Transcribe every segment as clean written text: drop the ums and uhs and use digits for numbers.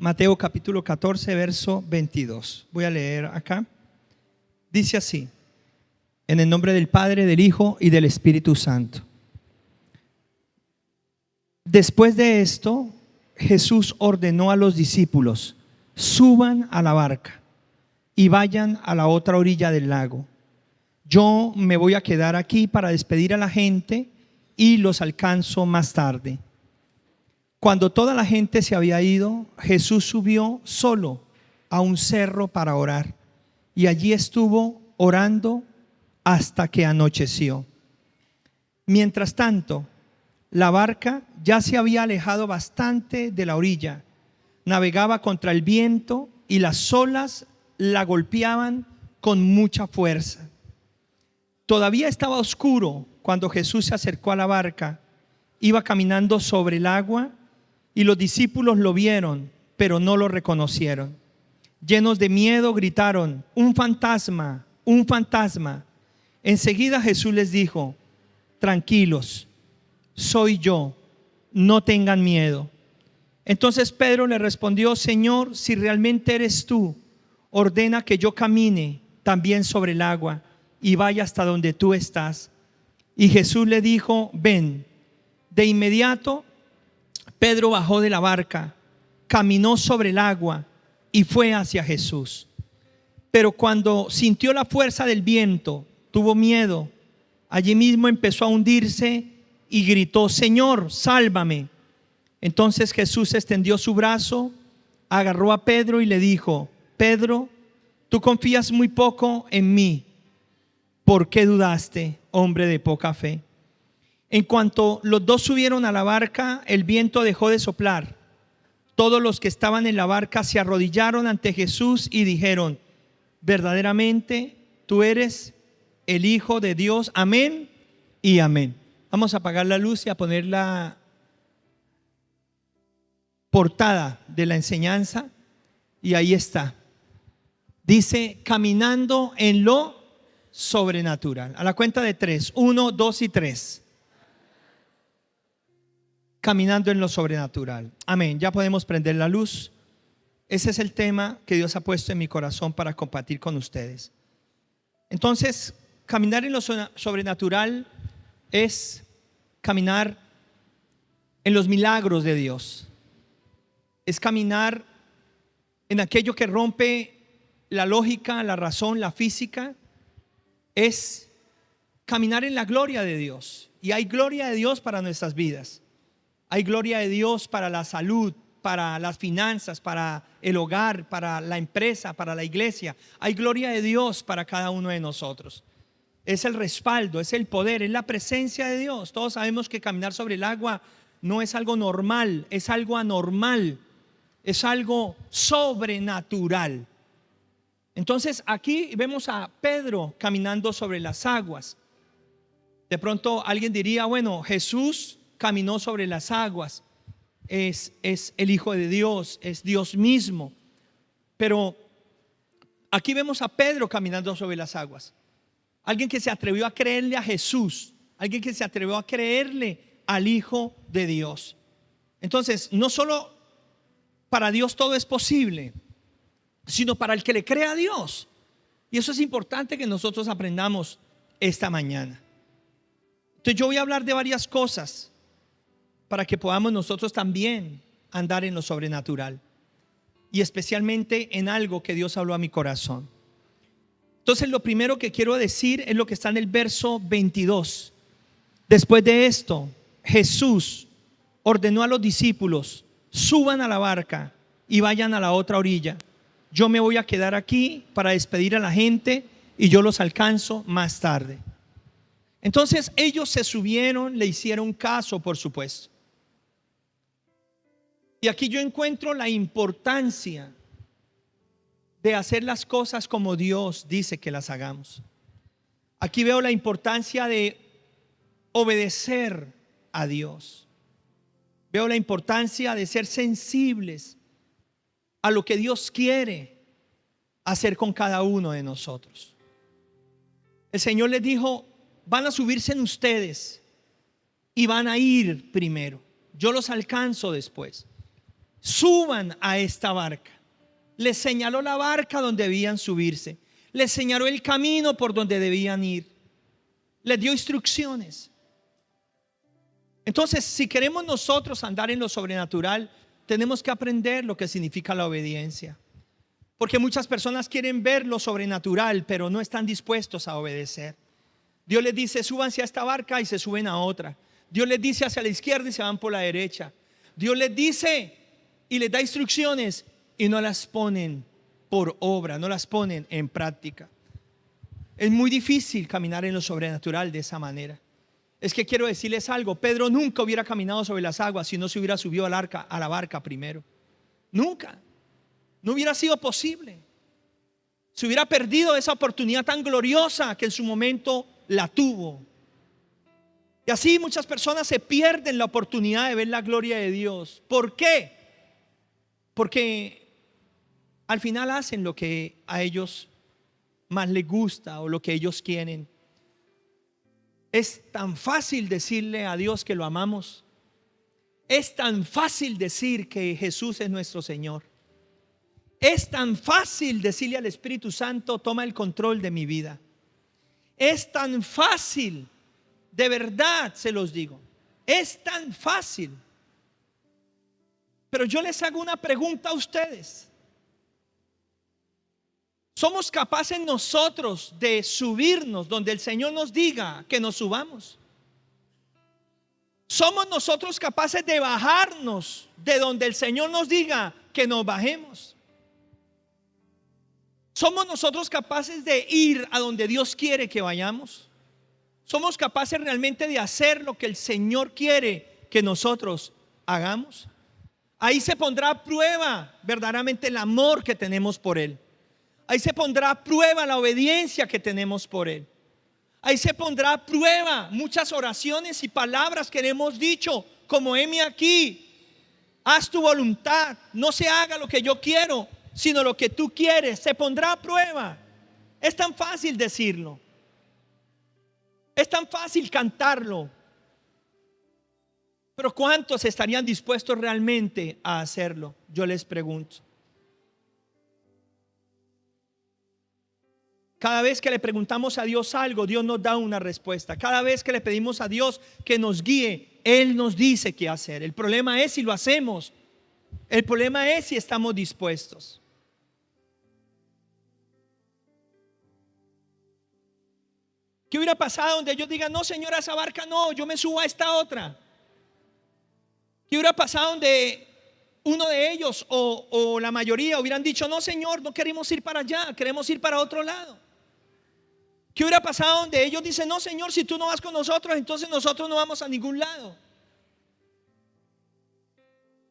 Mateo capítulo 14, verso 22. Voy a leer acá. Dice así: en el nombre del Padre, del Hijo y del Espíritu Santo. Después de esto, Jesús ordenó a los discípulos: suban a la barca y vayan a la otra orilla del lago. Yo me voy a quedar aquí para despedir a la gente y los alcanzo más tarde. Cuando toda la gente se había ido, Jesús subió solo a un cerro para orar, y allí estuvo orando hasta que anocheció. Mientras tanto, la barca ya se había alejado bastante de la orilla. Navegaba contra el viento y las olas la golpeaban con mucha fuerza. Todavía estaba oscuro cuando Jesús se acercó a la barca. Iba caminando sobre el agua y los discípulos lo vieron, pero no lo reconocieron. Llenos de miedo gritaron: ¡un fantasma! ¡Un fantasma! Enseguida Jesús les dijo: tranquilos, soy yo, no tengan miedo. Entonces Pedro le respondió: Señor, si realmente eres tú, ordena que yo camine también sobre el agua y vaya hasta donde tú estás. Y Jesús le dijo: ven. De inmediato Pedro bajó de la barca, caminó sobre el agua y fue hacia Jesús. Pero cuando sintió la fuerza del viento, tuvo miedo. Allí mismo empezó a hundirse y gritó: Señor, sálvame. Entonces Jesús extendió su brazo, agarró a Pedro y le dijo: Pedro, tú confías muy poco en mí. ¿Por qué dudaste, hombre de poca fe? En cuanto los dos subieron a la barca, el viento dejó de soplar. Todos los que estaban en la barca se arrodillaron ante Jesús y dijeron: verdaderamente tú eres el Hijo de Dios. Amén y amén. Vamos a apagar la luz y a poner la portada de la enseñanza. Y ahí está. Dice: caminando en lo sobrenatural. A la cuenta de 3, 1, 2 y 3. Caminando en lo sobrenatural. Amén. Ya podemos prender la luz. Ese es el tema que Dios ha puesto en mi corazón para compartir con ustedes. Entonces, caminar en lo sobrenatural es caminar en los milagros de Dios. Es caminar en aquello que rompe la lógica, la razón, la física. Es caminar en la gloria de Dios. Y hay gloria de Dios para nuestras vidas. Hay gloria de Dios para la salud, para las finanzas, para el hogar, para la empresa, para la iglesia. Hay gloria de Dios para cada uno de nosotros. Es el respaldo, es el poder, es la presencia de Dios. Todos sabemos que caminar sobre el agua no es algo normal, es algo anormal, es algo sobrenatural. Entonces aquí vemos a Pedro caminando sobre las aguas. De pronto alguien diría: bueno, Jesús caminó sobre las aguas, es el Hijo de Dios, es Dios mismo. Pero aquí vemos a Pedro caminando sobre las aguas. Alguien que se atrevió a creerle a Jesús, alguien que se atrevió a creerle al Hijo de Dios. Entonces, no solo para Dios todo es posible, sino para el que le cree a Dios. Y eso es importante que nosotros aprendamos esta mañana. Entonces yo voy a hablar de varias cosas para que podamos nosotros también andar en lo sobrenatural, y especialmente en algo que Dios habló a mi corazón. Entonces lo primero que quiero decir es lo que está en el verso 22. Después de esto, Jesús ordenó a los discípulos: suban a la barca y vayan a la otra orilla. Yo me voy a quedar aquí para despedir a la gente y yo los alcanzo más tarde. Entonces ellos se subieron, le hicieron caso, por supuesto. Y aquí yo encuentro la importancia de hacer las cosas como Dios dice que las hagamos. Aquí veo la importancia de obedecer a Dios. Veo la importancia de ser sensibles a lo que Dios quiere hacer con cada uno de nosotros. El Señor les dijo: van a subirse en ustedes y van a ir primero. Yo los alcanzo después. suban a esta barca. Les señaló la barca donde debían subirse. Les señaló el camino por donde debían ir. Les dio instrucciones. Entonces, si queremos nosotros andar en lo sobrenatural, tenemos que aprender lo que significa la obediencia. Porque muchas personas quieren ver lo sobrenatural, pero no están dispuestos a obedecer. Dios les dice, súbanse a esta barca, y se suben a otra. Dios les dice hacia la izquierda y se van por la derecha. Dios les dice y les da instrucciones y no las ponen por obra, no las ponen en práctica. Es muy difícil caminar en lo sobrenatural de esa manera. Es que quiero decirles algo: Pedro nunca hubiera caminado sobre las aguas si no se hubiera subido a la barca primero. Nunca. No hubiera sido posible. Se hubiera perdido esa oportunidad tan gloriosa que en su momento la tuvo. Y así muchas personas se pierden la oportunidad de ver la gloria de Dios. ¿Por qué? Porque al final hacen lo que a ellos más les gusta o lo que ellos quieren. Es tan fácil decirle a Dios que lo amamos. Es tan fácil decir que Jesús es nuestro Señor. Es tan fácil decirle al Espíritu Santo: toma el control de mi vida. Es tan fácil, de verdad se los digo, es tan fácil. Pero yo les hago una pregunta a ustedes: ¿somos capaces nosotros de subirnos donde el Señor nos diga que nos subamos? ¿Somos nosotros capaces de bajarnos de donde el Señor nos diga que nos bajemos? ¿Somos nosotros capaces de ir a donde Dios quiere que vayamos? ¿Somos capaces realmente de hacer lo que el Señor quiere que nosotros hagamos? Ahí se pondrá a prueba verdaderamente el amor que tenemos por Él. Ahí se pondrá a prueba la obediencia que tenemos por Él. Ahí se pondrá a prueba muchas oraciones y palabras que le hemos dicho, como: heme aquí, haz tu voluntad, no se haga lo que yo quiero, sino lo que tú quieres. Se pondrá a prueba. Es tan fácil decirlo, es tan fácil cantarlo, pero ¿cuántos estarían dispuestos realmente a hacerlo? Yo les pregunto. Cada vez que le preguntamos a Dios algo, Dios nos da una respuesta. Cada vez que le pedimos a Dios que nos guíe, Él nos dice qué hacer. El problema es si lo hacemos. El problema es si estamos dispuestos. ¿Qué hubiera pasado donde ellos digan: no, señora, esa barca no, yo me subo a esta otra? ¿Qué hubiera pasado donde uno de ellos o la mayoría hubieran dicho: no, señor, no queremos ir para allá, queremos ir para otro lado? ¿Qué hubiera pasado donde ellos dicen: no, señor, si tú no vas con nosotros, entonces nosotros no vamos a ningún lado?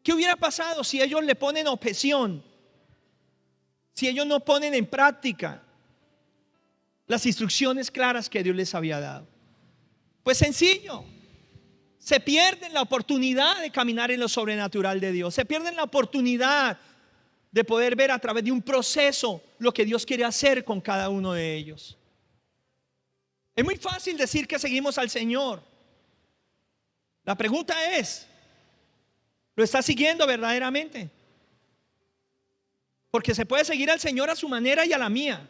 ¿Qué hubiera pasado si ellos le ponen objeción? Si ellos no ponen en práctica las instrucciones claras que Dios les había dado. Pues sencillo: se pierden la oportunidad de caminar en lo sobrenatural de Dios. Se pierden la oportunidad de poder ver a través de un proceso lo que Dios quiere hacer con cada uno de ellos. Es muy fácil decir que seguimos al Señor. La pregunta es: ¿lo está siguiendo verdaderamente? Porque se puede seguir al Señor a su manera y a la mía.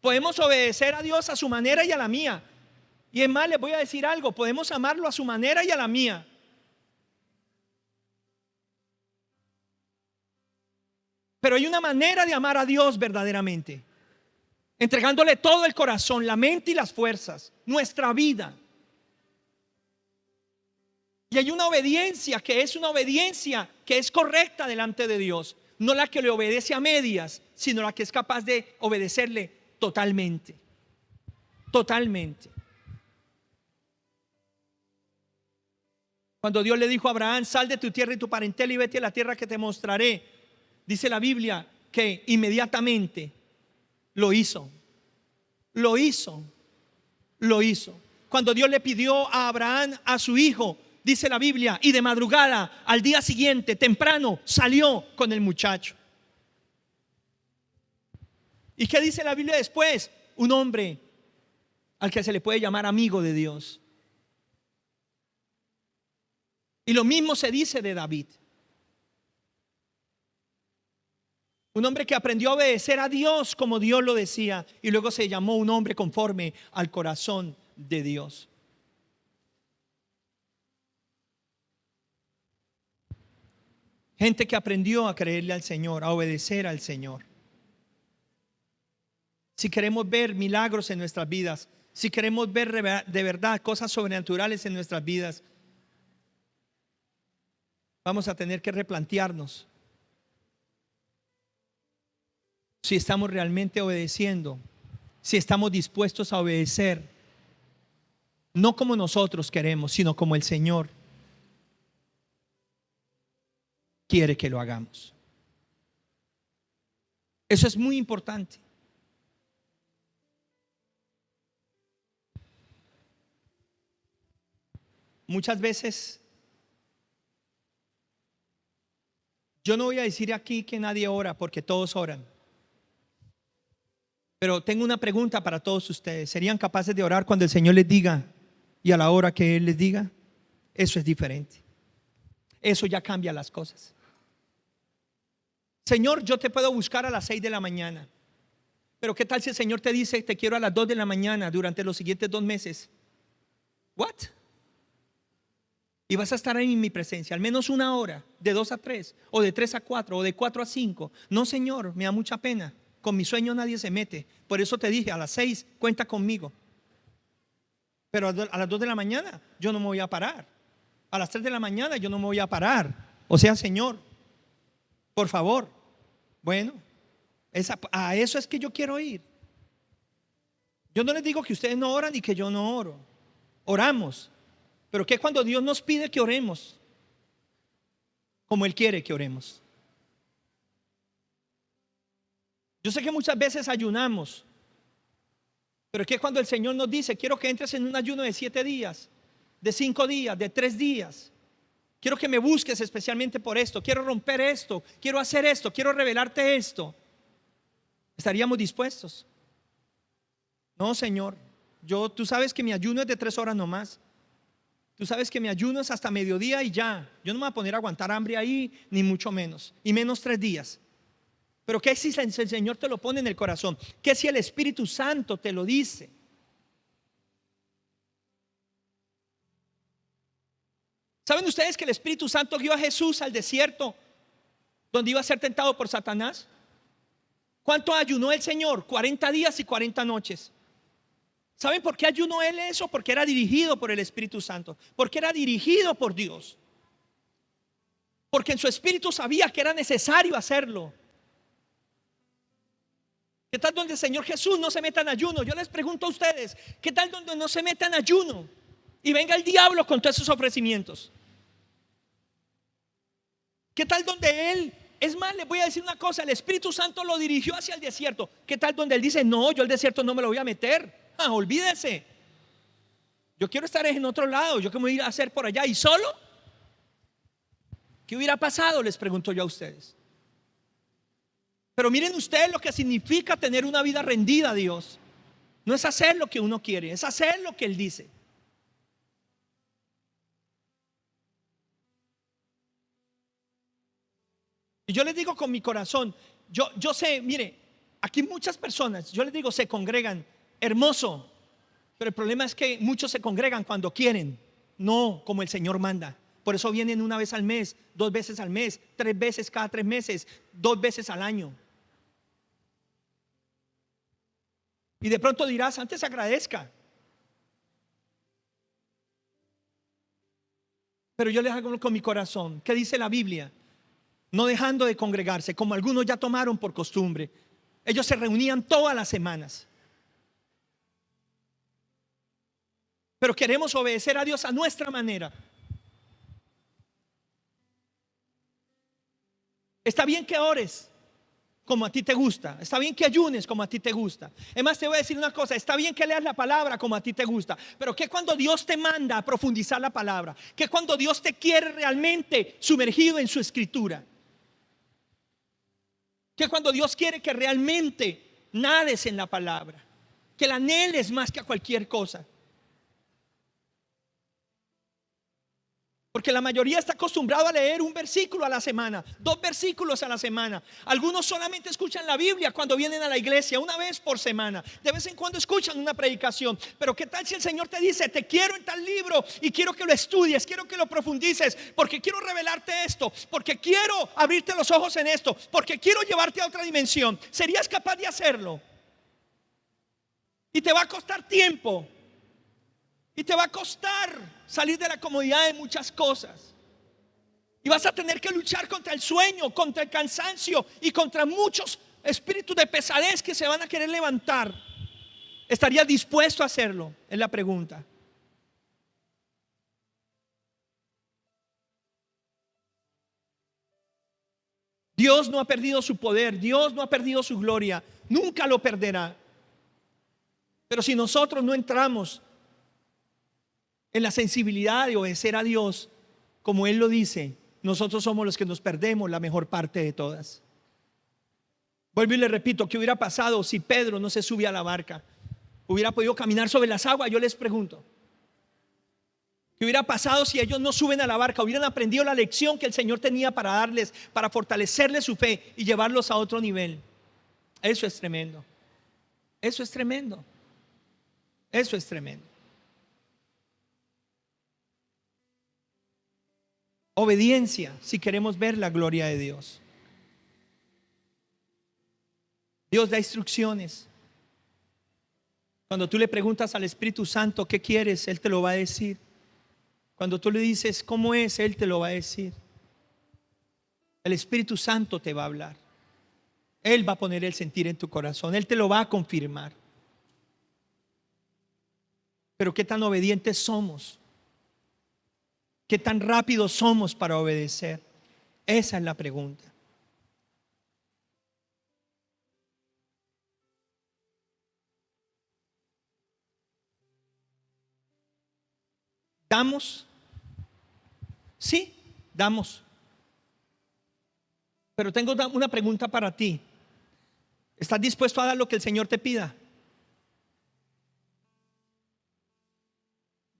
Podemos obedecer a Dios a su manera y a la mía. Y es más, les voy a decir algo: podemos amarlo a su manera y a la mía. Pero hay una manera de amar a Dios verdaderamente, entregándole todo el corazón, la mente y las fuerzas, nuestra vida. Y hay una obediencia que es correcta delante de Dios, no la que le obedece a medias, sino la que es capaz de obedecerle totalmente. Totalmente. Cuando Dios le dijo a Abraham: sal de tu tierra y tu parentela y vete a la tierra que te mostraré, dice la Biblia que inmediatamente lo hizo. Lo hizo. Lo hizo. Cuando Dios le pidió a Abraham a su hijo, dice la Biblia, y de madrugada, al día siguiente, temprano, salió con el muchacho. ¿Y qué dice la Biblia después? Un hombre al que se le puede llamar amigo de Dios. Y lo mismo se dice de David. Un hombre que aprendió a obedecer a Dios como Dios lo decía, y luego se llamó un hombre conforme al corazón de Dios. Gente que aprendió a creerle al Señor, a obedecer al Señor. Si queremos ver milagros en nuestras vidas, si queremos ver de verdad cosas sobrenaturales en nuestras vidas, vamos a tener que replantearnos si estamos realmente obedeciendo, si estamos dispuestos a obedecer, no como nosotros queremos, sino como el Señor quiere que lo hagamos. Eso es muy importante. Muchas veces, yo no voy a decir aquí que nadie ora, porque todos oran. Pero tengo una pregunta para todos ustedes. ¿Serían capaces de orar cuando el Señor les diga y a la hora que Él les diga? Eso es diferente. Eso ya cambia las cosas. Señor, yo te puedo buscar a las 6 de la mañana. Pero ¿qué tal si el Señor te dice, te quiero a las 2 de la mañana durante los siguientes 2 meses? ¿What? Y vas a estar ahí en mi presencia, al menos 1 hora, de 2 a 3, o de 3 a 4, o de 4 a 5. No, Señor, me da mucha pena. Con mi sueño nadie se mete. Por eso te dije, a las 6 cuenta conmigo. Pero a las 2 de la mañana yo no me voy a parar. A las 3 de la mañana yo no me voy a parar. O sea, Señor, por favor. Bueno, a eso es que yo quiero ir. Yo no les digo que ustedes no oran y que yo no oro. Oramos. Pero que cuando Dios nos pide que oremos como Él quiere que oremos. Yo sé que muchas veces ayunamos, pero que cuando el Señor nos dice, quiero que entres en un ayuno de 7 días, de 5 días, de 3 días. Quiero que me busques especialmente por esto. Quiero romper esto, quiero hacer esto, quiero revelarte esto. ¿Estaríamos dispuestos? No, Señor. Tú sabes que mi ayuno es de 3 horas nomás. Tú sabes que mi ayuno es hasta mediodía y ya. Yo no me voy a poner a aguantar hambre ahí, ni mucho menos. Y menos 3 días. Pero ¿qué si el Señor te lo pone en el corazón? ¿Qué si el Espíritu Santo te lo dice? ¿Saben ustedes que el Espíritu Santo guió a Jesús al desierto donde iba a ser tentado por Satanás? ¿Cuánto ayunó el Señor? 40 días y 40 noches. ¿Saben por qué ayunó Él eso? Porque era dirigido por el Espíritu Santo. Porque era dirigido por Dios. Porque en su espíritu sabía que era necesario hacerlo. ¿Qué tal donde el Señor Jesús no se meta en ayuno? Yo les pregunto a ustedes, ¿qué tal donde no se meta en ayuno? Y venga el diablo con todos esos ofrecimientos. ¿Qué tal donde Él, es más, les voy a decir una cosa, el Espíritu Santo lo dirigió hacia el desierto? ¿Qué tal donde Él dice, no, yo al desierto no me lo voy a meter? Olvídese. Yo quiero estar en otro lado. Yo qué me voy a ir a hacer por allá y solo. ¿Qué hubiera pasado? Les pregunto yo a ustedes. Pero miren ustedes lo que significa tener una vida rendida a Dios. No es hacer lo que uno quiere, es hacer lo que Él dice. Y yo les digo con mi corazón, yo sé, mire, aquí muchas personas, yo les digo, se congregan, hermoso. Pero el problema es que muchos se congregan cuando quieren, no como el Señor manda. Por eso vienen 1 vez al mes, 2 veces al mes, 3 veces cada 3 meses, 2 veces al año. Y de pronto dirás, antes agradezca. Pero yo les hago con mi corazón. ¿Qué dice la Biblia? No dejando de congregarse, como algunos ya tomaron por costumbre. Ellos se reunían todas las semanas. Pero queremos obedecer a Dios a nuestra manera. Está bien que ores como a ti te gusta. Está bien que ayunes como a ti te gusta. Es más, te voy a decir una cosa. Está bien que leas la palabra como a ti te gusta. Pero que cuando Dios te manda a profundizar la palabra, que cuando Dios te quiere realmente sumergido en su escritura, que cuando Dios quiere que realmente nades en la palabra, que la anheles más que a cualquier cosa. Porque la mayoría está acostumbrado a leer un versículo a la semana, 2 versículos a la semana. Algunos solamente escuchan la Biblia cuando vienen a la iglesia, una vez por semana. De vez en cuando escuchan una predicación. Pero ¿qué tal si el Señor te dice: te quiero en tal libro y quiero que lo estudies, quiero que lo profundices, porque quiero revelarte esto, porque quiero abrirte los ojos en esto, porque quiero llevarte a otra dimensión? ¿Serías capaz de hacerlo? Y te va a costar tiempo. Y te va a costar salir de la comodidad de muchas cosas. Y vas a tener que luchar contra el sueño, contra el cansancio y contra muchos espíritus de pesadez que se van a querer levantar. ¿Estarías dispuesto a hacerlo? Es la pregunta. Dios no ha perdido su poder, Dios no ha perdido su gloria, nunca lo perderá. Pero si nosotros no entramos en la sensibilidad de obedecer a Dios, como Él lo dice, nosotros somos los que nos perdemos la mejor parte de todas. Vuelvo y le repito: ¿qué hubiera pasado si Pedro no se subía a la barca? ¿Hubiera podido caminar sobre las aguas? Yo les pregunto. ¿Qué hubiera pasado si ellos no suben a la barca? Hubieran aprendido la lección que el Señor tenía para darles, para fortalecerles su fe y llevarlos a otro nivel. Eso es tremendo. Eso es tremendo. Eso es tremendo. Obediencia si queremos ver la gloria de Dios. Dios da instrucciones. Cuando tú le preguntas al Espíritu Santo qué quieres, Él te lo va a decir. Cuando tú le dices cómo es, Él te lo va a decir. El Espíritu Santo te va a hablar. Él va a poner el sentir en tu corazón. Él te lo va a confirmar. Pero ¿qué tan obedientes somos? ¿Qué tan rápidos somos para obedecer? Esa es la pregunta. ¿Damos? Sí, damos. Pero tengo una pregunta para ti. ¿Estás dispuesto a dar lo que el Señor te pida?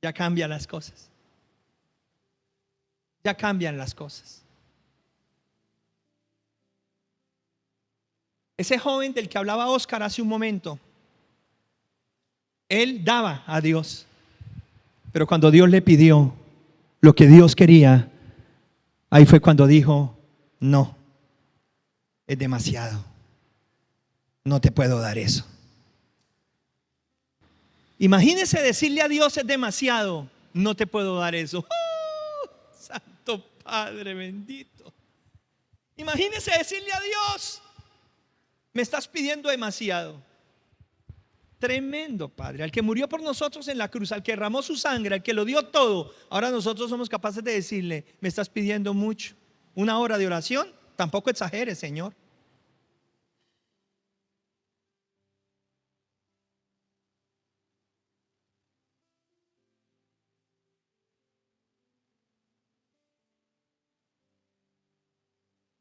Ya cambian las cosas. Ya cambian las cosas. Ese joven del que hablaba Oscar hace un momento, él daba a Dios. Pero cuando Dios le pidió lo que Dios quería, ahí fue cuando dijo: no, es demasiado. No te puedo dar eso. Imagínese decirle a Dios: es demasiado, no te puedo dar eso. ¡Oh, Santo Padre bendito! Imagínese decirle a Dios: me estás pidiendo demasiado. Tremendo, Padre, al que murió por nosotros en la cruz, al que derramó su sangre, al que lo dio todo. Ahora nosotros somos capaces de decirle: me estás pidiendo mucho. Una hora de oración, tampoco exageres, Señor.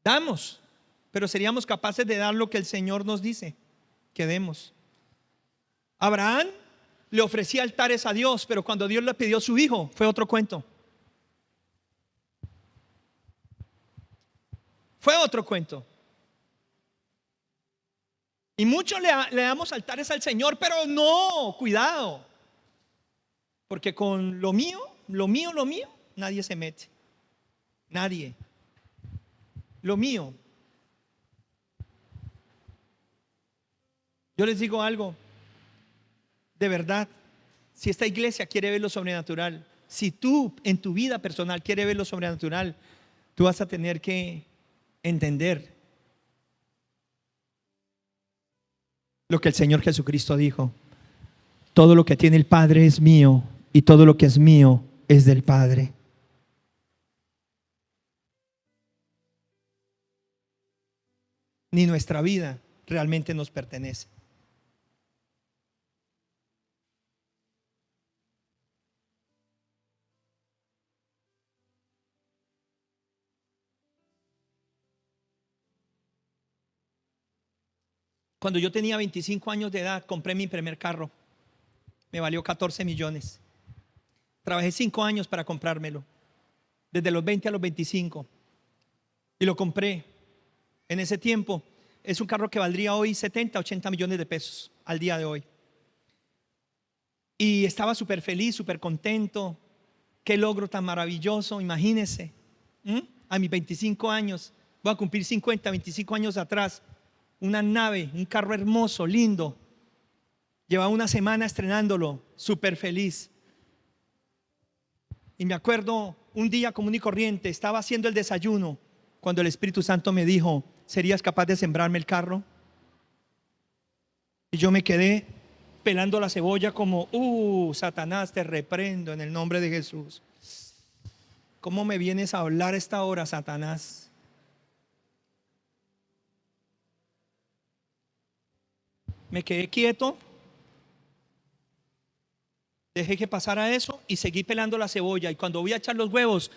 Damos, pero seríamos capaces de dar lo que el Señor nos dice que demos. Abraham le ofrecía altares a Dios, pero cuando Dios le pidió su hijo, fue otro cuento. Fue otro cuento. Y muchos le damos altares al Señor, pero no, cuidado. Porque con lo mío, nadie se mete. Nadie. Lo mío. Yo les digo algo. De verdad, si esta iglesia quiere ver lo sobrenatural, si tú en tu vida personal quieres ver lo sobrenatural, tú vas a tener que entender lo que el Señor Jesucristo dijo: todo lo que tiene el Padre es mío, y todo lo que es mío es del Padre. Ni nuestra vida realmente nos pertenece. Cuando yo tenía 25 años de edad, compré mi primer carro. Me valió 14 millones. Trabajé 5 años para comprármelo. desde los 20 a los 25, y lo compré. En ese tiempo es un carro que valdría hoy 70, 80 millones de pesos al día de hoy. Y estaba súper feliz, súper contento. Qué logro tan maravilloso, imagínense. A mis 25 años, voy a cumplir 50, 25 años atrás, una nave, un carro hermoso, lindo. Llevaba una semana estrenándolo, súper feliz. Y me acuerdo un día común y corriente, estaba haciendo el desayuno cuando el Espíritu Santo me dijo: ¿serías capaz de sembrarme el carro? Y yo me quedé pelando la cebolla como: Satanás, te reprendo en el nombre de Jesús. ¿Cómo me vienes a hablar a esta hora, Satanás? Me quedé quieto, dejé que pasara eso y seguí pelando la cebolla. Y cuando voy a echar los huevos,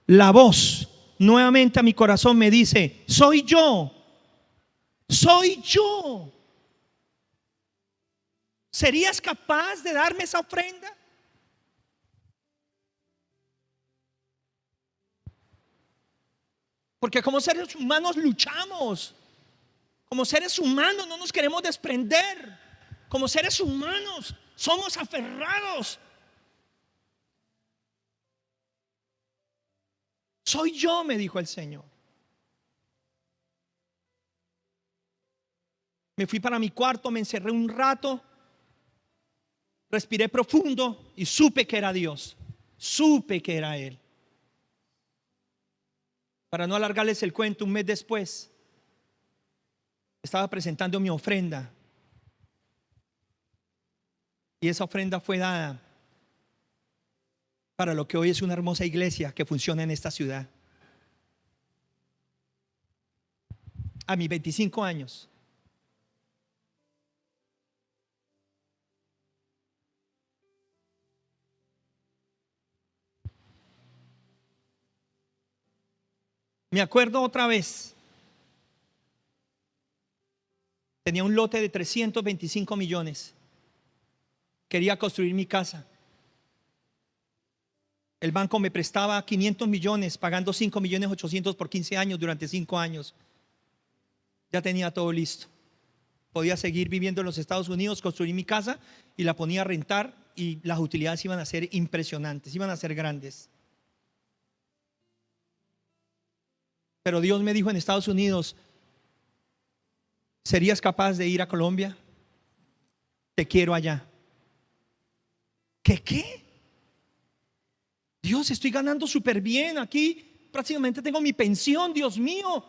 la voz nuevamente a mi corazón me dice: soy yo, soy yo. ¿Serías capaz de darme esa ofrenda? Porque como seres humanos luchamos. Como seres humanos no nos queremos desprender. Como seres humanos somos aferrados. Soy yo, me dijo el Señor. Me fui para mi cuarto, me encerré un rato, respiré profundo y supe que era Dios. Supe que era Él. Para no alargarles el cuento, un mes después estaba presentando mi ofrenda. Y esa ofrenda fue dada para lo que hoy es una hermosa iglesia que funciona en esta ciudad. A mis 25 años. Me acuerdo otra vez. Tenía un lote de 325 millones. Quería construir mi casa. El banco me prestaba 500 millones, pagando 5 millones 800 por 15 años durante 5 años. Ya tenía todo listo. Podía seguir viviendo en los Estados Unidos, construir mi casa y la ponía a rentar, y las utilidades iban a ser impresionantes, iban a ser grandes. Pero Dios me dijo en Estados Unidos: ¿serías capaz de ir a Colombia? Te quiero allá. ¿Qué? Dios, estoy ganando súper bien aquí. Prácticamente tengo mi pensión, Dios mío.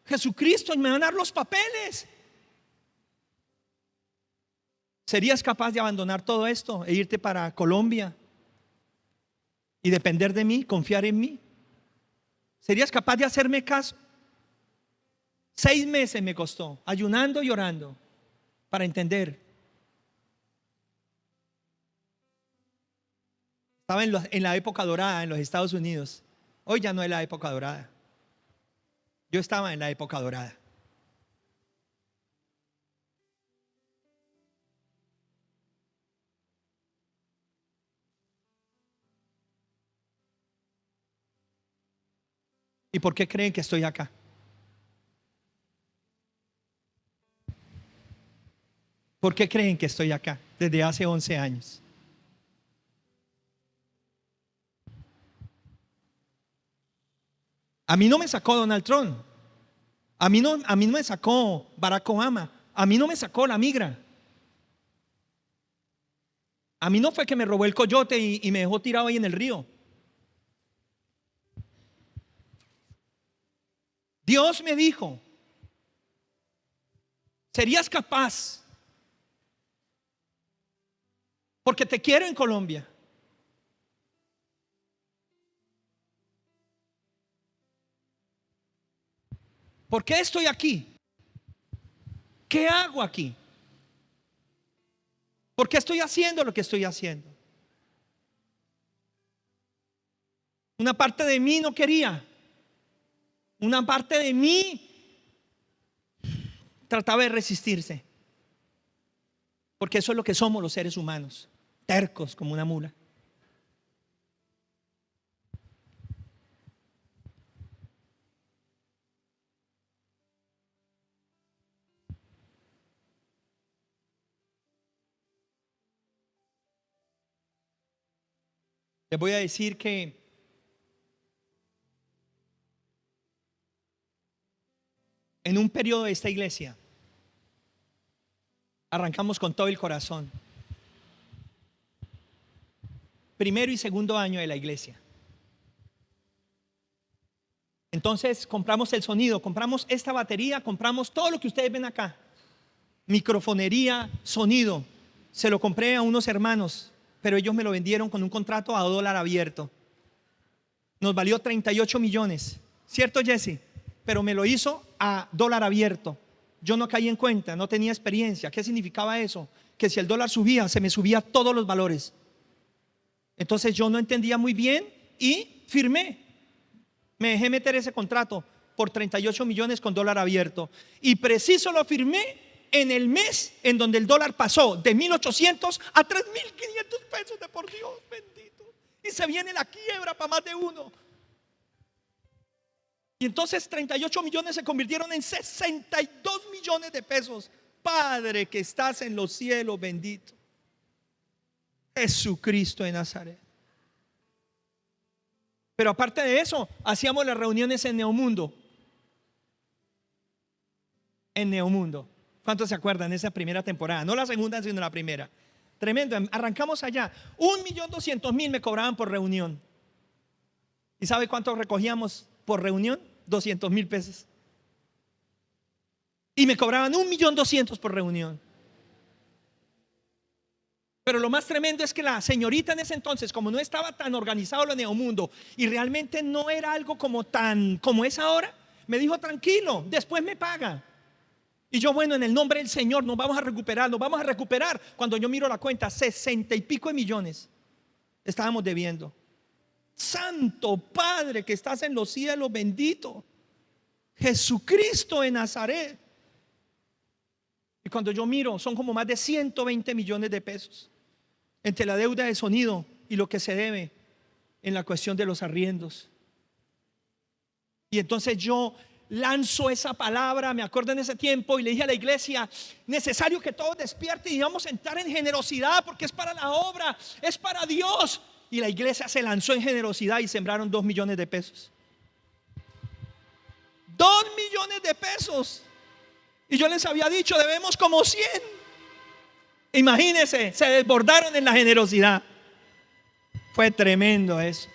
Jesucristo, y me van a dar los papeles. ¿Serías capaz de abandonar todo esto e irte para Colombia y depender de mí, confiar en mí? ¿Serías capaz de hacerme caso? 6 meses me costó, ayunando y orando, para entender. Estaba en la época dorada en los Estados Unidos. Hoy ya no es la época dorada. Yo estaba en la época dorada. ¿Y por qué creen que estoy acá? ¿Por qué creen que estoy acá desde hace 11 años? A mí no me sacó Donald Trump. A mí no me sacó Barack Obama. A mí no me sacó la migra. A mí no fue que me robó el coyote y me dejó tirado ahí en el río. Dios me dijo: ¿serías capaz? Porque te quiero en Colombia. ¿Por qué estoy aquí? ¿Qué hago aquí? ¿Por qué estoy haciendo lo que estoy haciendo? Una parte de mí no quería. Una parte de mí trataba de resistirse. Porque eso es lo que somos los seres humanos, tercos como una mula. Les voy a decir que en un periodo de esta iglesia arrancamos con todo el corazón. Primero y segundo año de la iglesia. Entonces compramos el sonido, compramos esta batería, compramos todo lo que ustedes ven acá. Microfonería, sonido. Se lo compré a unos hermanos, pero ellos me lo vendieron con un contrato a dólar abierto. Nos valió 38 millones. ¿Cierto, Jesse? Pero me lo hizo a dólar abierto. Yo no caí en cuenta, no tenía experiencia. ¿Qué significaba eso? Que si el dólar subía, se me subía todos los valores. Entonces yo no entendía muy bien y firmé. Me dejé meter ese contrato por 38 millones con dólar abierto. Y preciso lo firmé en el mes en donde el dólar pasó de 1.800 a 3.500 pesos, de por Dios bendito. Y se viene la quiebra para más de uno. Y entonces 38 millones se convirtieron en 62 millones de pesos. Padre que estás en los cielos, bendito Jesucristo de Nazaret. Pero aparte de eso, hacíamos las reuniones en Neomundo. En Neomundo. ¿Cuántos se acuerdan de esa primera temporada? No la segunda, sino la primera. Tremendo. Arrancamos allá. 1.200.000 me cobraban por reunión. ¿Y sabe cuánto recogíamos por reunión? 200.000 pesos. Y me cobraban 1.200.000 por reunión. Pero lo más tremendo es que la señorita en ese entonces, como no estaba tan organizado lo Neomundo y realmente no era algo como es ahora, me dijo: tranquilo, después me paga. Y yo, bueno, en el nombre del Señor nos vamos a recuperar. Cuando yo miro la cuenta, 60 y pico de millones estábamos debiendo. Santo Padre que estás en los cielos, bendito Jesucristo de Nazaret. Y cuando yo miro, son como más de 120 millones de pesos entre la deuda de sonido y lo que se debe en la cuestión de los arriendos. Y entonces yo lanzo esa palabra, me acuerdo en ese tiempo, y le dije a la iglesia: necesario que todos despierten y vamos a entrar en generosidad, porque es para la obra, es para Dios. Y la iglesia se lanzó en generosidad y sembraron 2 millones de pesos. 2 millones de pesos. Y yo les había dicho: debemos como 100. Imagínense, se desbordaron en la generosidad. Fue tremendo eso.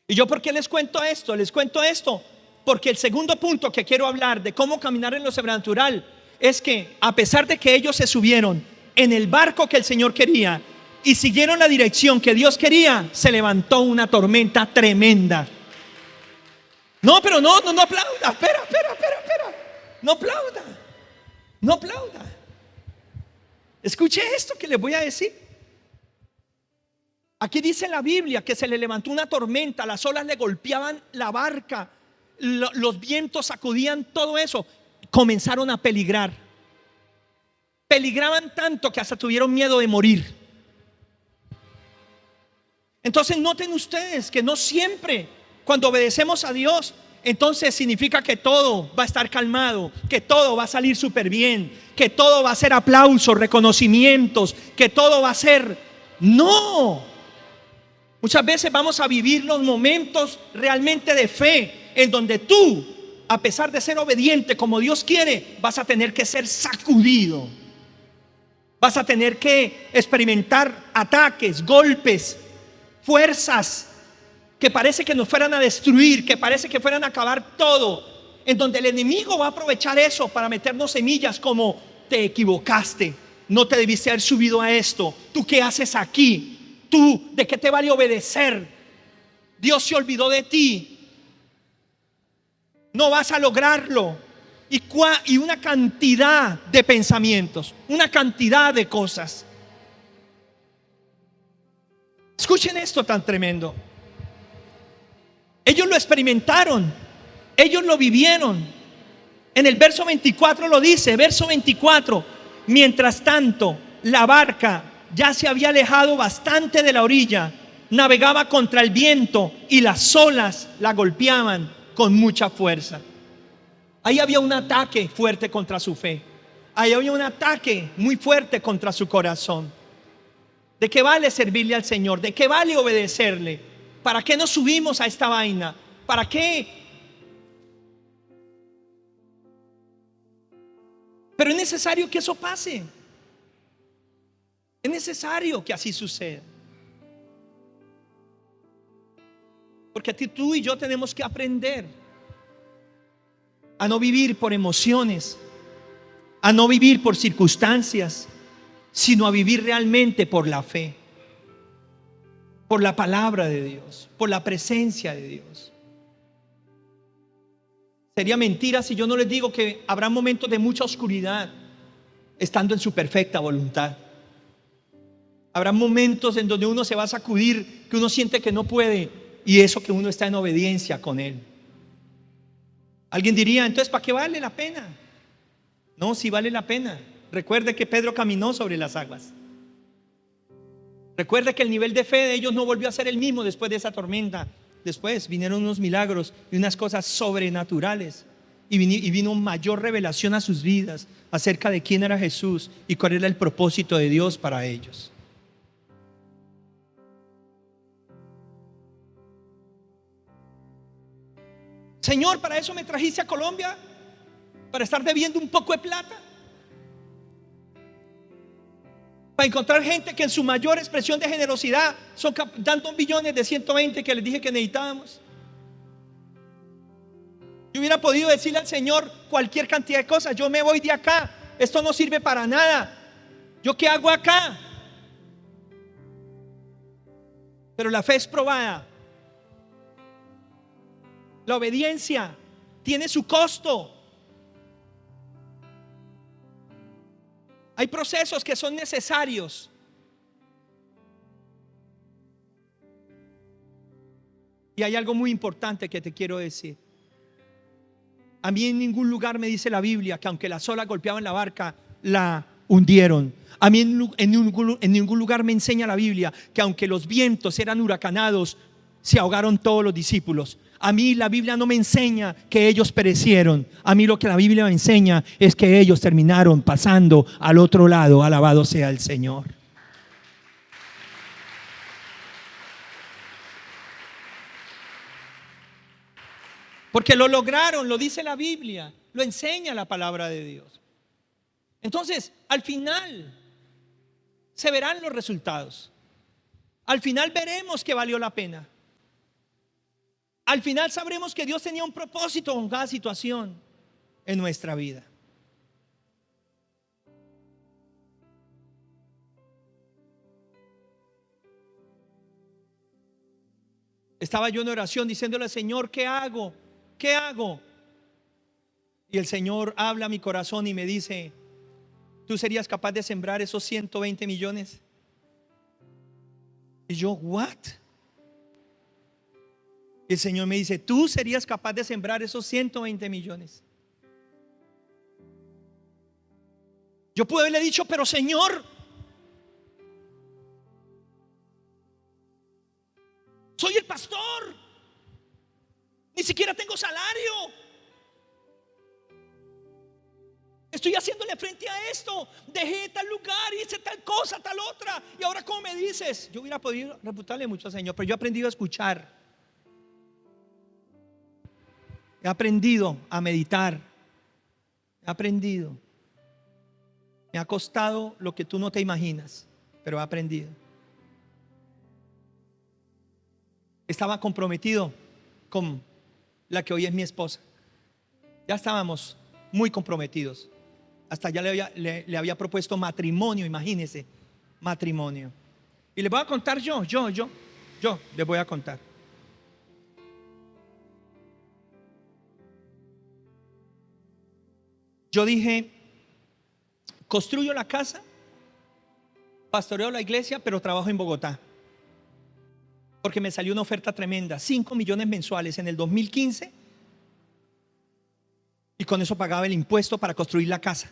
¿Y yo por qué les cuento esto? Les cuento esto porque el segundo punto que quiero hablar de cómo caminar en lo sobrenatural es que, a pesar de que ellos se subieron en el barco que el Señor quería y siguieron la dirección que Dios quería, se levantó una tormenta tremenda. No, pero no aplauda. Espera. No aplauda. Escuche esto que les voy a decir. Aquí dice la Biblia que se le levantó una tormenta, las olas le golpeaban la barca, los vientos sacudían todo eso. Comenzaron a peligrar. Peligraban tanto que hasta tuvieron miedo de morir. Entonces noten ustedes que no siempre cuando obedecemos a Dios, entonces significa que todo va a estar calmado, que todo va a salir súper bien, que todo va a ser aplausos, reconocimientos, que todo va a ser... No. Muchas veces vamos a vivir los momentos realmente de fe, en donde tú, a pesar de ser obediente como Dios quiere, vas a tener que ser sacudido. Vas a tener que experimentar ataques, golpes, fuerzas que parece que nos fueran a destruir, que parece que fueran a acabar todo, en donde el enemigo va a aprovechar eso para meternos semillas como: te equivocaste, no te debiste haber subido a esto, tú qué haces aquí, tú de qué te vale obedecer, Dios se olvidó de ti, no vas a lograrlo. Y una cantidad de pensamientos, una cantidad de cosas. Escuchen esto tan tremendo. Ellos lo experimentaron, ellos lo vivieron. En el verso 24 lo dice, verso 24: mientras tanto, la barca ya se había alejado bastante de la orilla, navegaba contra el viento y las olas la golpeaban con mucha fuerza. Ahí había un ataque fuerte contra su fe. Ahí había un ataque muy fuerte contra su corazón. ¿De qué vale servirle al Señor? ¿De qué vale obedecerle? ¿Para qué nos subimos a esta vaina? ¿Para qué? Pero es necesario que eso pase. Es necesario que así suceda. Porque tú y yo tenemos que aprender a no vivir por emociones, a no vivir por circunstancias, sino a vivir realmente por la fe, por la palabra de Dios, por la presencia de Dios. Sería mentira si yo no les digo que habrá momentos de mucha oscuridad estando en su perfecta voluntad. Habrá momentos en donde uno se va a sacudir, que uno siente que no puede, y eso que uno está en obediencia con Él. Alguien diría, entonces ¿para qué vale la pena? No, sí vale la pena. Recuerde que Pedro caminó sobre las aguas. Recuerde que el nivel de fe de ellos no volvió a ser el mismo después de esa tormenta. Después vinieron unos milagros y unas cosas sobrenaturales, y vino mayor revelación a sus vidas acerca de quién era Jesús y cuál era el propósito de Dios para ellos. Señor, ¿para eso me trajiste a Colombia? ¿Para estar debiendo un poco de plata? ¿Para encontrar gente que en su mayor expresión de generosidad son dando billones de 120 que les dije que necesitábamos? Yo hubiera podido decirle al Señor cualquier cantidad de cosas. Yo me voy de acá, esto no sirve para nada. ¿Yo qué hago acá? Pero la fe es probada. La obediencia tiene su costo. Hay procesos que son necesarios. Y hay algo muy importante que te quiero decir. A mí en ningún lugar me dice la Biblia que aunque las olas golpeaban la barca, la hundieron. A mí en ningún lugar me enseña la Biblia que aunque los vientos eran huracanados, se ahogaron todos los discípulos. A mí la Biblia no me enseña que ellos perecieron. A mí lo que la Biblia me enseña es que ellos terminaron pasando al otro lado. Alabado sea el Señor. Porque lo lograron, lo dice la Biblia, lo enseña la palabra de Dios. Entonces, al final se verán los resultados. Al final veremos que valió la pena. Al final sabremos que Dios tenía un propósito con cada situación en nuestra vida. Estaba yo en oración diciéndole al Señor, ¿qué hago? ¿Qué hago? Y el Señor habla a mi corazón y me dice, ¿tú serías capaz de sembrar esos 120 millones? Y yo, ¿what? Y el Señor me dice, ¿tú serías capaz de sembrar esos 120 millones? Yo pude haberle dicho, pero Señor, soy el pastor, ni siquiera tengo salario, estoy haciéndole frente a esto, dejé tal lugar, hice tal cosa, tal otra, y ahora ¿cómo me dices? Yo hubiera podido reputarle mucho al Señor, pero yo he aprendido a escuchar. He aprendido a meditar. He aprendido. Me ha costado lo que tú no te imaginas, pero he aprendido. Estaba comprometido con la que hoy es mi esposa. Ya estábamos muy comprometidos. Hasta ya le había propuesto matrimonio, imagínense, matrimonio. Y les voy a contar yo les voy a contar. Yo dije, construyo la casa, pastoreo la iglesia, pero trabajo en Bogotá. Porque me salió una oferta tremenda, 5 millones mensuales en el 2015. Y con eso pagaba el impuesto para construir la casa.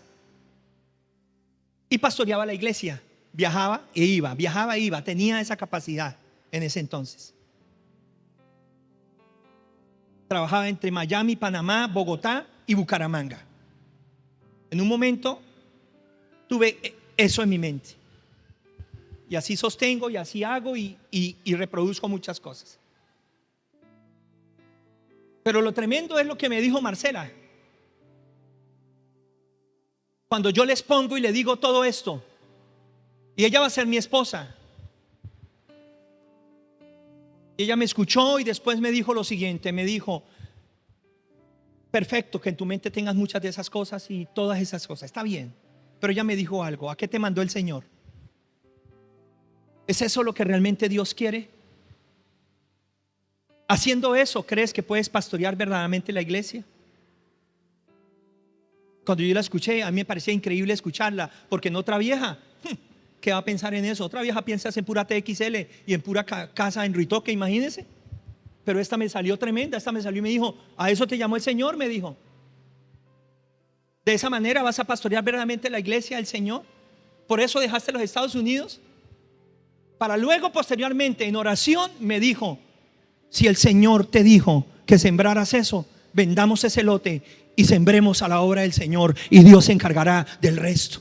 Y pastoreaba la iglesia. Viajaba e iba, tenía esa capacidad en ese entonces. Trabajaba entre Miami, Panamá, Bogotá y Bucaramanga. En un momento tuve eso en mi mente. Y así sostengo y así hago y reproduzco muchas cosas. Pero lo tremendo es lo que me dijo Marcela. Cuando yo les pongo y le digo todo esto, y ella va a ser mi esposa. Y ella me escuchó y después me dijo lo siguiente, me dijo: perfecto que en tu mente tengas muchas de esas cosas y todas esas cosas, está bien, pero ella me dijo algo: ¿a qué te mandó el Señor? ¿Es eso lo que realmente Dios quiere? Haciendo eso, ¿crees que puedes pastorear verdaderamente la iglesia? Cuando yo la escuché, a mí me parecía increíble escucharla, porque en otra vieja, ¿qué va a pensar en eso? Otra vieja piensa en pura TXL y en pura casa en Ritoque, imagínense. Pero esta me salió tremenda, esta me salió y me dijo: ¿a eso te llamó el Señor? Me dijo. ¿De esa manera vas a pastorear verdaderamente la iglesia del Señor? ¿Por eso dejaste los Estados Unidos? Para luego, posteriormente, en oración, me dijo: si el Señor te dijo que sembraras eso, vendamos ese lote y sembremos a la obra del Señor, y Dios se encargará del resto.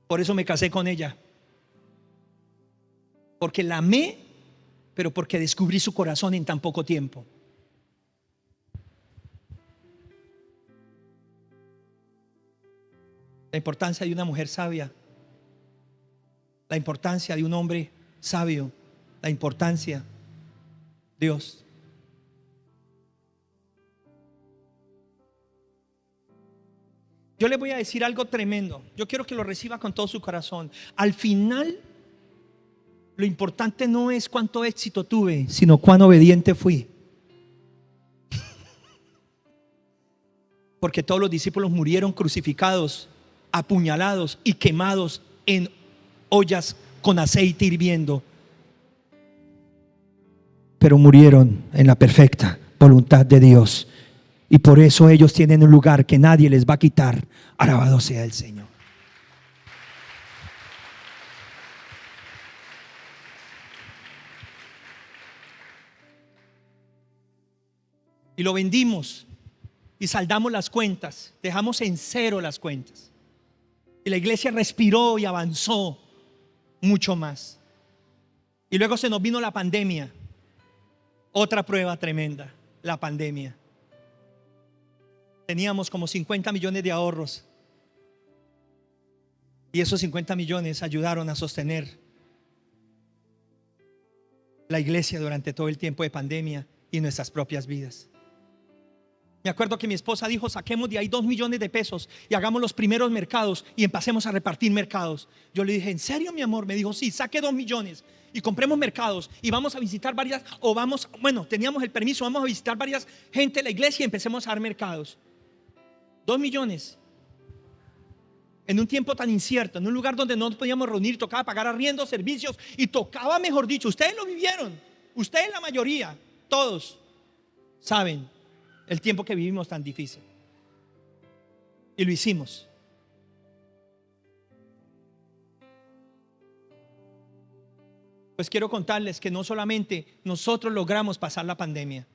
Por eso me casé con ella, porque la amé, pero porque descubrí su corazón en tan poco tiempo. La importancia de una mujer sabia, la importancia de un hombre sabio, la importancia de Dios. Yo le voy a decir algo tremendo. Yo quiero que lo reciba con todo su corazón. Al final, lo importante no es cuánto éxito tuve, sino cuán obediente fui. Porque todos los discípulos murieron crucificados, apuñalados y quemados en ollas con aceite hirviendo. Pero murieron en la perfecta voluntad de Dios. Y por eso ellos tienen un lugar que nadie les va a quitar. Alabado sea el Señor. Y lo vendimos y saldamos las cuentas. Dejamos en cero las cuentas. Y la iglesia respiró y avanzó mucho más. Y luego se nos vino la pandemia. Otra prueba tremenda, la pandemia. Teníamos como 50 millones de ahorros. Y esos 50 millones ayudaron a sostener la iglesia durante todo el tiempo de pandemia y nuestras propias vidas. Me acuerdo que mi esposa dijo: saquemos de ahí 2 millones de pesos y hagamos los primeros mercados y empecemos a repartir mercados. Yo le dije: ¿en serio, mi amor? Me dijo: sí, saque 2 millones y compremos mercados y vamos a visitar varias, o vamos, bueno, teníamos el permiso, vamos a visitar varias gente de la iglesia y empecemos a dar mercados. 2 millones en un tiempo tan incierto, en un lugar donde no nos podíamos reunir, tocaba pagar arriendo, servicios, y tocaba, mejor dicho, ustedes lo vivieron, ustedes la mayoría, todos saben el tiempo que vivimos tan difícil. Y lo hicimos. Pues quiero contarles que no solamente nosotros logramos pasar la pandemia,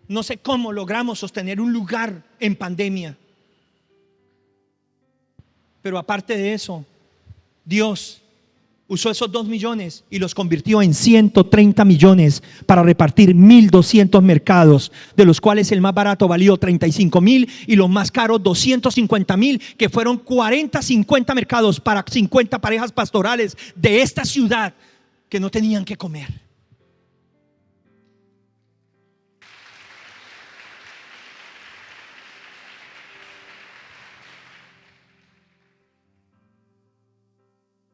no sé cómo logramos sostener un lugar en pandemia, pero aparte de eso, Dios usó esos 2 millones y los convirtió en 130 millones para repartir 1,200 mercados, de los cuales el más barato valió 35,000 y los más caros 250,000, que fueron 40-50 mercados para 50 parejas pastorales de esta ciudad que no tenían que comer.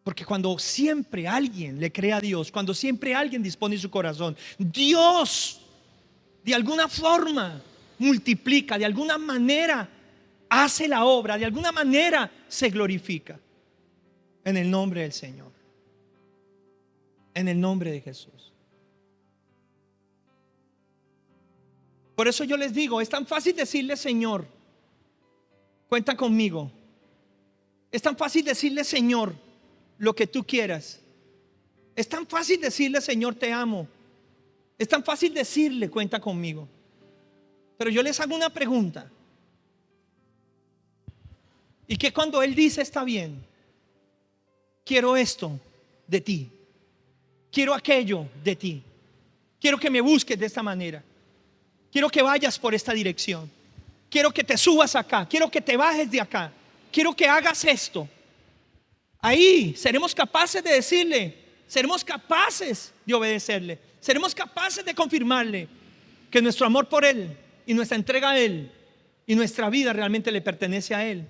Porque cuando siempre alguien le cree a Dios, cuando siempre alguien dispone su corazón, Dios de alguna forma multiplica, de alguna manera hace la obra, de alguna manera se glorifica. En el nombre del Señor, en el nombre de Jesús. Por eso yo les digo, es tan fácil decirle: Señor, cuenta conmigo. Es tan fácil decirle: Señor, lo que tú quieras. Es tan fácil decirle: Señor, te amo. Es tan fácil decirle: cuenta conmigo. Pero yo les hago una pregunta. ¿Y qué cuando Él dice está bien? quiero esto de ti, quiero aquello de ti, quiero que me busques de esta manera, quiero que vayas por esta dirección, quiero que te subas acá, quiero que te bajes de acá, quiero que hagas esto. Ahí seremos capaces de decirle, seremos capaces de obedecerle, seremos capaces de confirmarle que nuestro amor por Él y nuestra entrega a Él y nuestra vida realmente le pertenece a Él.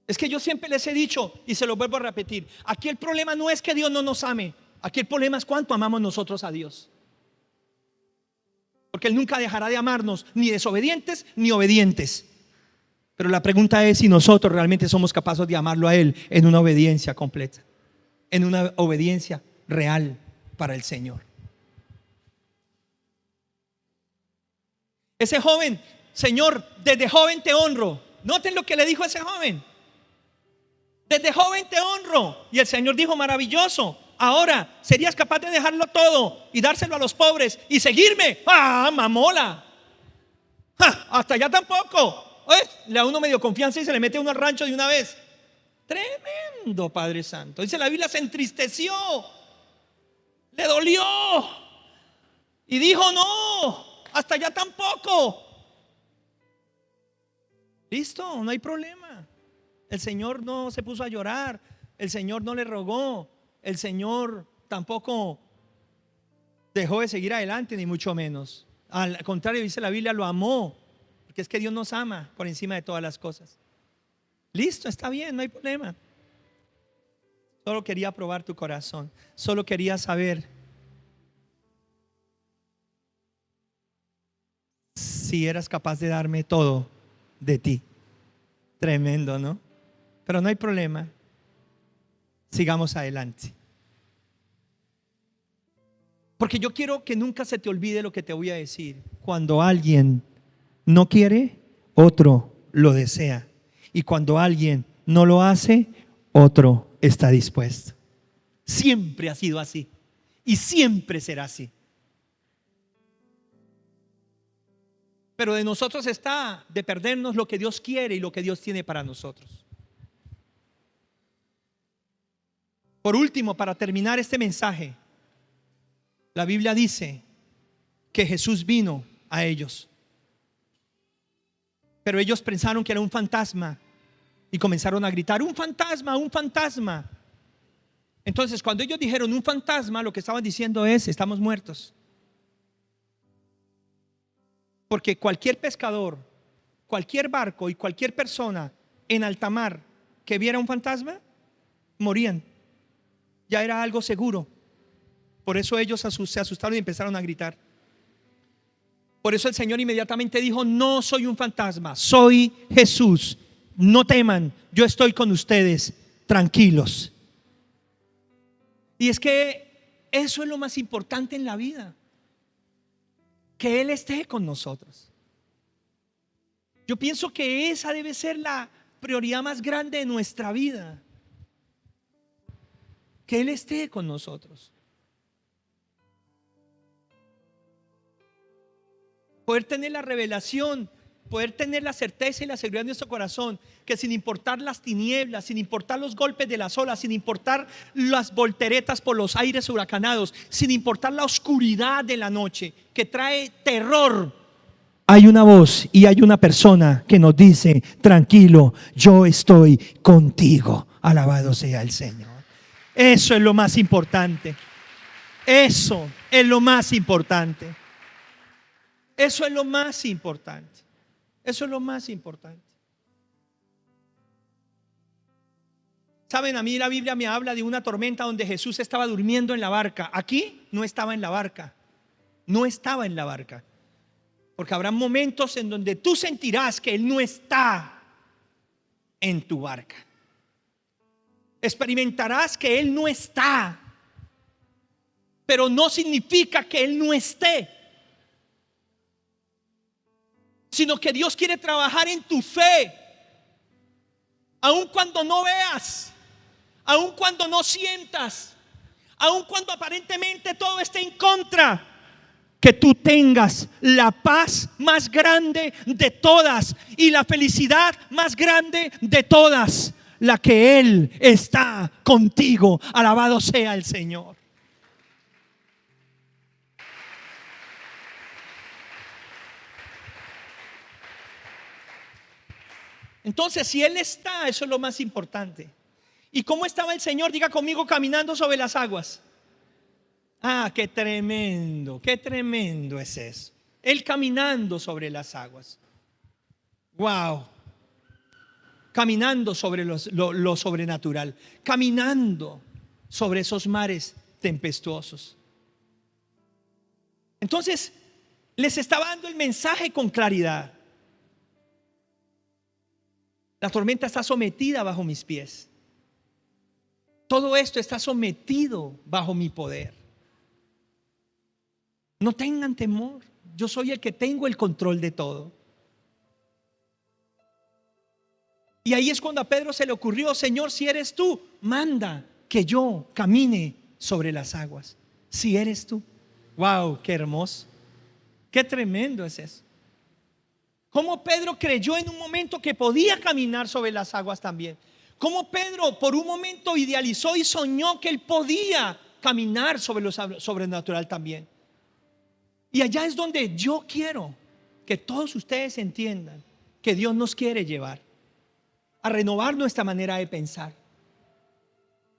Es que yo siempre les he dicho y se lo vuelvo a repetir, aquí el problema no es que Dios no nos ame, aquí el problema es cuánto amamos nosotros a Dios. Porque Él nunca dejará de amarnos, ni desobedientes ni obedientes. Pero la pregunta es si nosotros realmente somos capaces de amarlo a Él en una obediencia completa, en una obediencia real para el Señor. Ese joven, Señor, desde joven te honro. Noten lo que le dijo ese joven. Desde joven te honro. Y el Señor dijo, maravilloso. Ahora, ¿serías capaz de dejarlo todo y dárselo a los pobres y seguirme? ¡Ah, mamola! ¡Ja! Hasta allá tampoco. Le da uno medio confianza y se le mete uno al rancho de una vez. Tremendo, Padre Santo. Dice la Biblia, se entristeció, le dolió y dijo, no, hasta allá tampoco. Listo, no hay problema. El Señor no se puso a llorar, el Señor no le rogó, el Señor tampoco dejó de seguir adelante, ni mucho menos. Al contrario, dice la Biblia, lo amó, porque es que Dios nos ama por encima de todas las cosas. Listo, está bien, no hay problema. Solo quería probar tu corazón, solo quería saber si eras capaz de darme todo de ti. Tremendo, ¿no? Pero no hay problema. Sigamos adelante. Porque yo quiero que nunca se te olvide lo que te voy a decir. Cuando alguien no quiere, otro lo desea. Y cuando alguien no lo hace, otro está dispuesto. Siempre ha sido así. Y siempre será así. Pero de nosotros está de perdernos lo que Dios quiere y lo que Dios tiene para nosotros. Por último, para terminar este mensaje, la Biblia dice que Jesús vino a ellos. Pero ellos pensaron que era un fantasma y comenzaron a gritar, un fantasma, un fantasma. Entonces, cuando ellos dijeron un fantasma, lo que estaban diciendo es, estamos muertos. Porque cualquier pescador, cualquier barco y cualquier persona en alta mar que viera un fantasma, morían. Ya era algo seguro. Por eso ellos se asustaron y empezaron a gritar. Por eso el Señor inmediatamente dijo, no soy un fantasma, soy Jesús. No teman, yo estoy con ustedes, tranquilos. Y es que eso es lo más importante en la vida, que Él esté con nosotros. Yo pienso que esa debe ser la prioridad más grande de nuestra vida, que Él esté con nosotros. Poder tener la revelación, poder tener la certeza y la seguridad en nuestro corazón, que sin importar las tinieblas, sin importar los golpes de las olas, sin importar las volteretas por los aires huracanados, sin importar la oscuridad de la noche que trae terror, hay una voz y hay una persona que nos dice, tranquilo, yo estoy contigo. Alabado sea el Señor. Eso es lo más importante. Eso es lo más importante. Eso es lo más importante. Eso es lo más importante. Saben, a mí la Biblia me habla de una tormenta donde Jesús estaba durmiendo en la barca. Aquí no estaba en la barca. No estaba en la barca. Porque habrá momentos en donde tú sentirás que Él no está en tu barca. Experimentarás que Él no está, pero no significa que Él no esté, sino que Dios quiere trabajar en tu fe, aun cuando no veas, aun cuando no sientas, aun cuando aparentemente todo esté en contra. que tú tengas la paz más grande de todas y la felicidad más grande de todas, la que Él está contigo. Alabado sea el Señor. Entonces, si Él está, eso es lo más importante. ¿Y cómo estaba el Señor? Diga conmigo, caminando sobre las aguas. Ah, qué tremendo es eso. Él caminando sobre las aguas. Wow. Caminando sobre lo sobrenatural. Caminando sobre esos mares tempestuosos. Entonces, les estaba dando el mensaje con claridad. La tormenta está sometida bajo mis pies. Todo esto está sometido bajo mi poder. No tengan temor. Yo soy el que tengo el control de todo. Y ahí es cuando a Pedro se le ocurrió: Señor, si eres tú, manda que yo camine sobre las aguas. Si eres tú. Wow, qué hermoso. Qué tremendo es eso. Cómo Pedro creyó en un momento que podía caminar sobre las aguas también. Cómo Pedro por un momento idealizó y soñó que él podía caminar sobre lo sobrenatural también. Y allá es donde yo quiero que todos ustedes entiendan que Dios nos quiere llevar a renovar nuestra manera de pensar.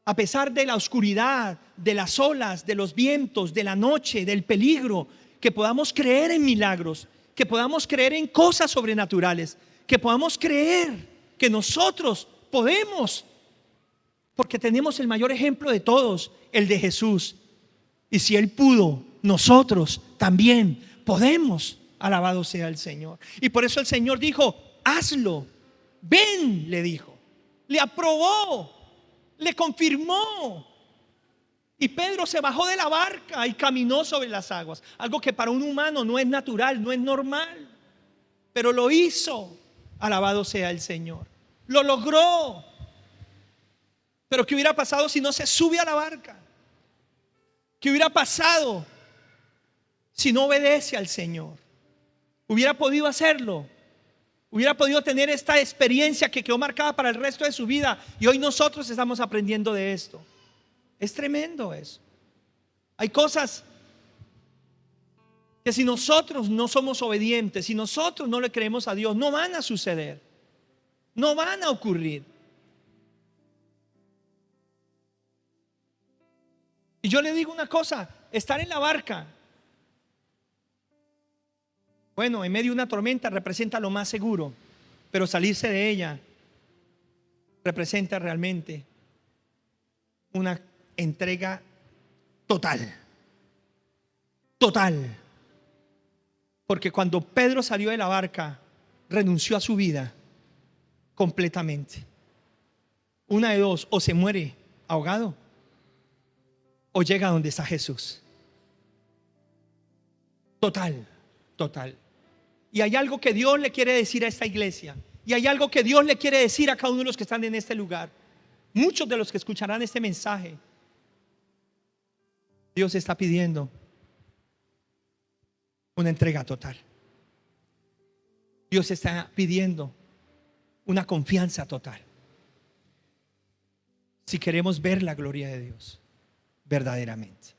A pesar de la oscuridad, de las olas, de los vientos, de la noche, del peligro, que podamos creer en milagros, que podamos creer en cosas sobrenaturales, que podamos creer que nosotros podemos, porque tenemos el mayor ejemplo de todos, el de Jesús. Y si Él pudo, nosotros también podemos. Alabado sea el Señor. Y por eso el Señor dijo: hazlo. Ven, le dijo. Le aprobó, le confirmó. Y Pedro se bajó de la barca y caminó sobre las aguas. Algo que para un humano no es natural, no es normal. Pero lo hizo. Alabado sea el Señor. Lo logró. Pero ¿qué hubiera pasado si no se sube a la barca? ¿Qué hubiera pasado si no obedece al Señor? ¿Hubiera podido hacerlo? ¿Hubiera podido tener esta experiencia que quedó marcada para el resto de su vida? Y hoy nosotros estamos aprendiendo de esto. Es tremendo eso. Hay cosas que si nosotros no somos obedientes, si nosotros no le creemos a Dios, no van a suceder. No van a ocurrir. Y yo le digo una cosa: estar en la barca, bueno, en medio de una tormenta representa lo más seguro, pero salirse de ella representa realmente una entrega total. Total. Porque cuando Pedro salió de la barca, renunció a su vida completamente. Una de dos: o se muere ahogado o llega a donde está Jesús. Total, total. Y hay algo que Dios le quiere decir a esta iglesia. Y hay algo que Dios le quiere decir a cada uno de los que están en este lugar. Muchos de los que escucharán este mensaje, Dios está pidiendo una entrega total. Dios está pidiendo una confianza total. Si queremos ver la gloria de Dios verdaderamente.